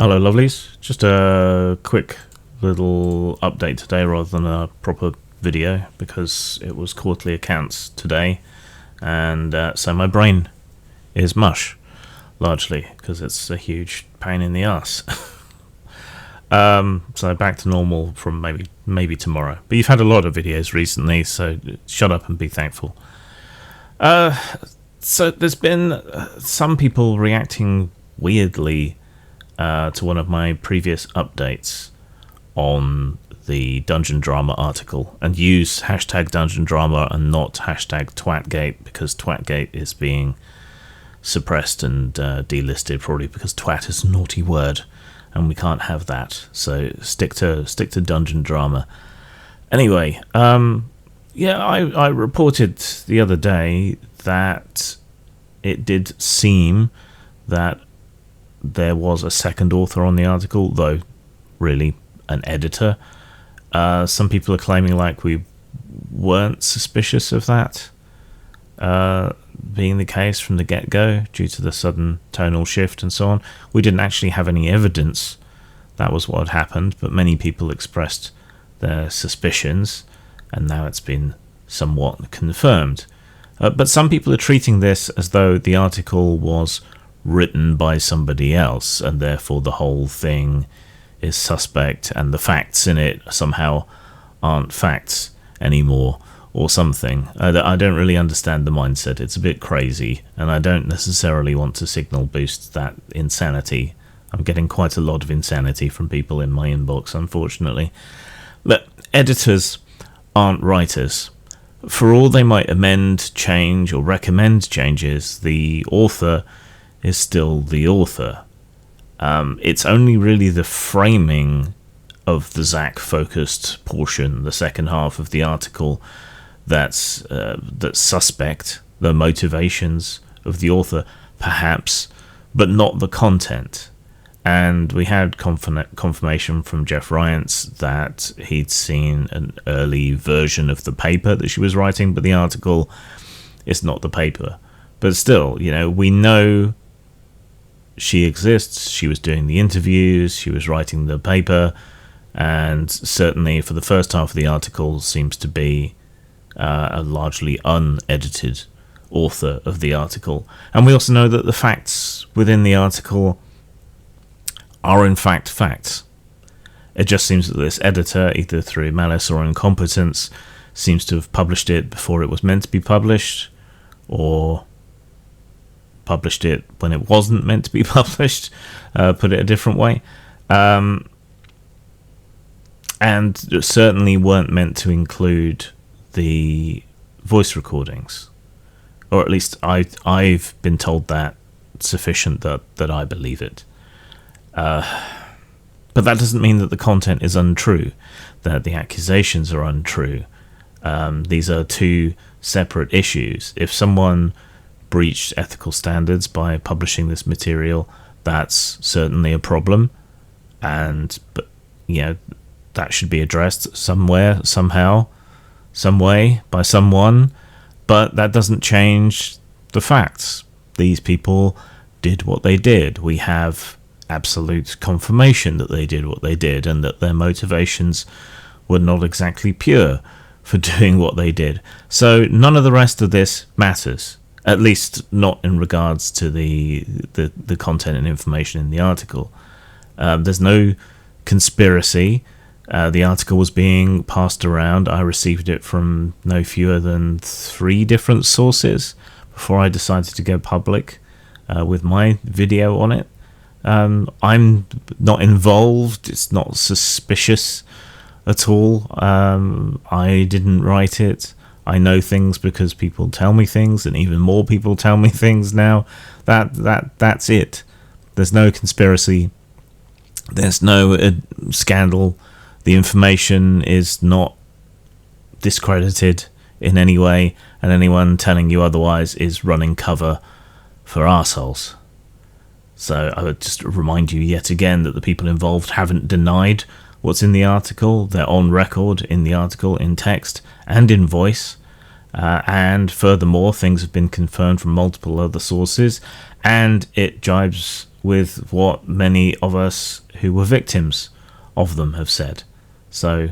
Hello, lovelies. Just a quick little update today rather than a proper video because it was quarterly accounts today, and so my brain is mush, largely because it's a huge pain in the ass. So back to normal from maybe tomorrow. But you've had a lot of videos recently, so shut up and be thankful. So there's been some people reacting weirdly to one of my previous updates on the Dungeon Drama article, and use hashtag Dungeon Drama and not hashtag Twatgate, because Twatgate is being suppressed and delisted, probably because twat is a naughty word and we can't have that. So stick to Dungeon Drama. Anyway, I reported the other day that it did seem that there was a second author on the article, though really an editor. Some people are claiming like we weren't suspicious of that being the case from the get-go due to the sudden tonal shift and so on. We didn't actually have any evidence that was what had happened, but many people expressed their suspicions, and now it's been somewhat confirmed. But some people are treating this as though the article was written by somebody else, and therefore the whole thing is suspect, and the facts in it somehow aren't facts anymore, or something. I don't really understand the mindset. It's a bit crazy, and I don't necessarily want to signal boost that insanity. I'm getting quite a lot of insanity from people in my inbox, unfortunately. But editors aren't writers. For all they might amend, change, or recommend changes, the author is still the author. It's only really the framing of the Zach-focused portion, the second half of the article, that's suspect. The motivations of the author, perhaps, but not the content. And we had confirmation from Jeff Ryance that he'd seen an early version of the paper that she was writing, but the article is not the paper. But still, we know she exists. She was doing the interviews, she was writing the paper, and certainly for the first half of the article seems to be a largely unedited author of the article. And we also know that the facts within the article are in fact facts. It just seems that this editor, either through malice or incompetence, seems to have published it before it was meant to be published, or published it when it wasn't meant to be published, put it a different way, and certainly weren't meant to include the voice recordings, or at least I've been told that sufficient that I believe it. But that doesn't mean that the content is untrue, that the accusations are untrue. These are two separate issues. If someone breached ethical standards by publishing this material, that's certainly a problem, but that should be addressed somewhere, somehow, some way, by someone. But that doesn't change the facts. These people did what they did. We have absolute confirmation that they did what they did, and that their motivations were not exactly pure for doing what they did. So none of the rest of this matters, at least not in regards to the content and information in the article. There's no conspiracy. The article was being passed around. I received it from no fewer than 3 different sources before I decided to go public with my video on it. I'm not involved. It's not suspicious at all. I didn't write it. I know things because people tell me things, and even more people tell me things now. That's it. There's no conspiracy. There's no scandal. The information is not discredited in any way, and anyone telling you otherwise is running cover for arseholes. So I would just remind you yet again that the people involved haven't denied what's in the article. They're on record in the article, in text and in voice. And furthermore, things have been confirmed from multiple other sources, and it jibes with what many of us who were victims of them have said. So,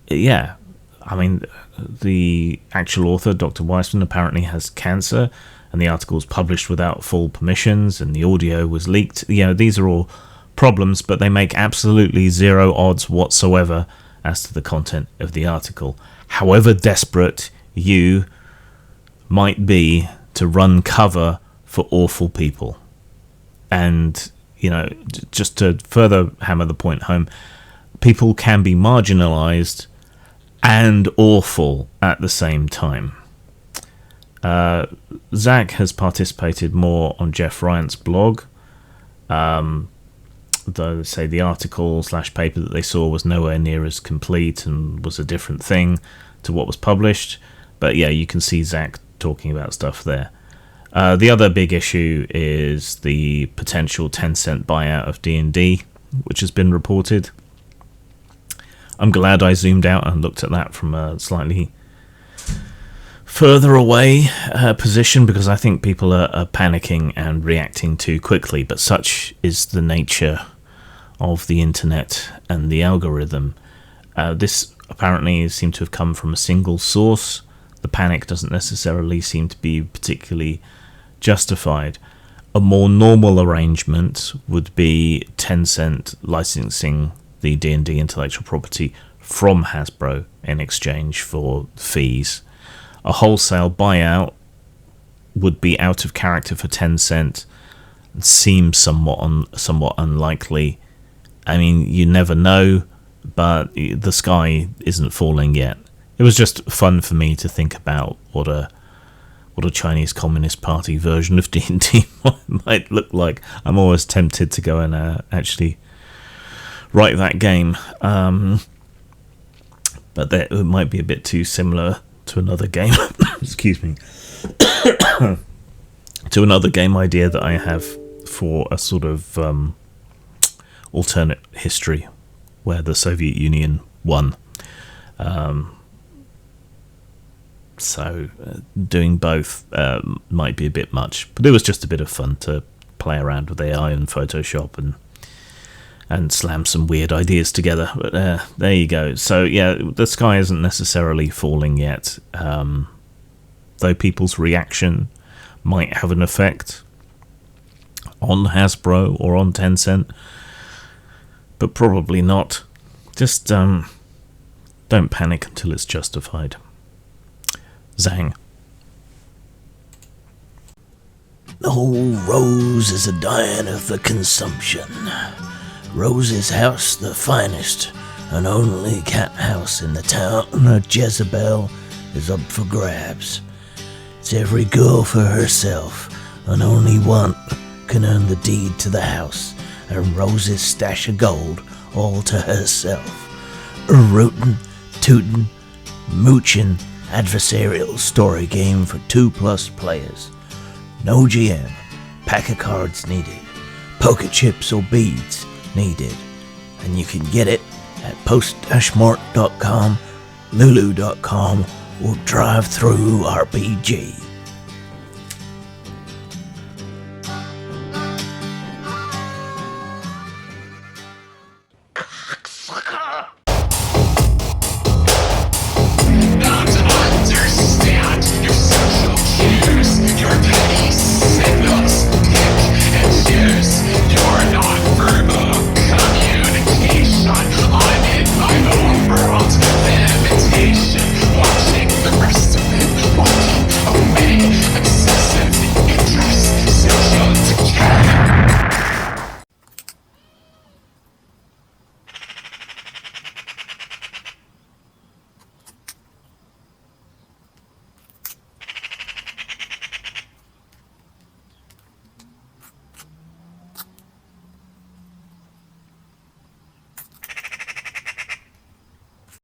yeah, I mean, the actual author, Dr. Weissman, apparently has cancer, and the article was published without full permissions, and the audio was leaked. These are all problems, but they make absolutely zero odds whatsoever as to the content of the article. However desperate you might be to run cover for awful people. And, just to further hammer the point home, people can be marginalized and awful at the same time. Zach has participated more on Jeff Ryan's blog, though say the article / paper that they saw was nowhere near as complete and was a different thing to what was published. But yeah, you can see Zach talking about stuff there. The other big issue is the potential Tencent buyout of D&D, which has been reported. I'm glad I zoomed out and looked at that from a slightly further away position, because I think people are panicking and reacting too quickly, but such is the nature of the internet and the algorithm. This apparently seemed to have come from a single source. The panic doesn't necessarily seem to be particularly justified. A more normal arrangement would be Tencent licensing the D&D intellectual property from Hasbro in exchange for fees. A wholesale buyout would be out of character for Tencent and seems somewhat unlikely. I mean, you never know, but the sky isn't falling yet. It was just fun for me to think about what a Chinese Communist Party version of D&D might look like. I'm always tempted to go and actually write that game, but it might be a bit too similar to another game. Excuse me. To another game idea that I have for a sort of alternate history where the Soviet Union won. So doing both might be a bit much, but it was just a bit of fun to play around with AI and Photoshop and slam some weird ideas together. But there you go. So yeah, the sky isn't necessarily falling yet, though people's reaction might have an effect on Hasbro or on Tencent, but probably not. Just don't panic until it's justified. Zang. Oh, Rose is a dying of the consumption. Rose's house, the finest and only cat house in the town of Jezebel, is up for grabs. It's every girl for herself, and only one can earn the deed to the house, and Rose's stash of gold all to herself. A rootin', tootin', moochin' adversarial story game for 2+ players. No GM, pack of cards needed, poker chips or beads needed, and you can get it at post-mart.com, lulu.com, or drive-through RPG.